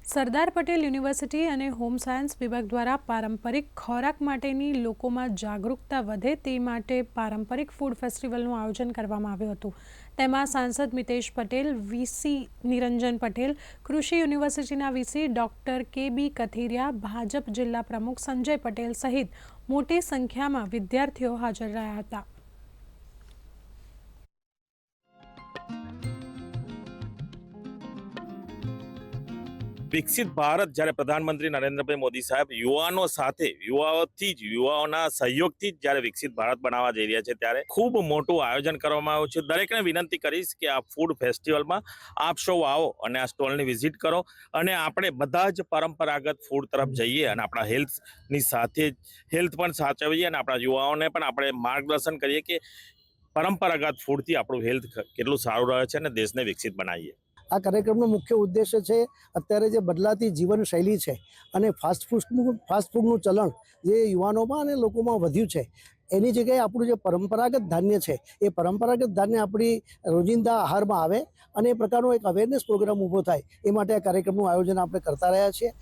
Sardar Patel university અને home science વિભાગ દ્વારા પારંપરિક ખોરાક માટેની લોકોમાં જાગૃતતા વધે તે માટે પારંપરિક ફૂડ ફેસ્ટિવલનું આયોજન કરવામાં આવ્યું હતું। તેમાં સાંસદ મિતેશ પટેલ, વીસી નિરંજન પટેલ, કૃષિ યુનિવર્સિટીના વીસી ડોક્ટર કે.બી. કથિરિયા, ભાજપ જિલ્લા પ્રમુખ સંજય પટેલ સહિત મોટી સંખ્યામાં વિદ્યાર્થીઓ હાજર રહ્યા હતા। વિકસિત ભારત જ્યારે પ્રધાનમંત્રી નરેન્દ્રભાઈ મોદી સાહેબ યુવાનો સાથે યુવાઓના સહયોગથી જ જ્યારે વિકસિત ભારત બનાવવા જઈ રહ્યા છે ત્યારે ખૂબ મોટું આયોજન કરવામાં આવ્યું છે। દરેકને વિનંતી કરીશ કે આ ફૂડ ફેસ્ટિવલમાં આપ સૌ આવો અને આ સ્ટોલની વિઝિટ કરો અને આપણે બધા જ પરંપરાગત ફૂડ તરફ જઈએ અને આપણા હેલ્થની સાથે હેલ્થ પણ સાચવીએ અને આપણા યુવાઓને પણ આપણે માર્ગદર્શન કરીએ કે પરંપરાગત ફૂડથી આપણું હેલ્થ કેટલું સારું રહે છે અને દેશને વિકસિત બનાવીએ। આ કાર્યક્રમનો મુખ્ય ઉદ્દેશ્ય છે અત્યારે જે બદલાતી જીવનશૈલી છે અને ફાસ્ટફૂડનું ચલણ જે યુવાનોમાં અને લોકોમાં વધ્યું છે એની જગ્યાએ આપણું જે પરંપરાગત ધાન્ય છે એ પરંપરાગત ધાન્ય આપણી રોજિંદા આહારમાં આવે અને એ પ્રકારનો એક અવેરનેસ પ્રોગ્રામ ઊભો થાય એ માટે આ કાર્યક્રમનું આયોજન આપણે કરતા રહ્યા છીએ।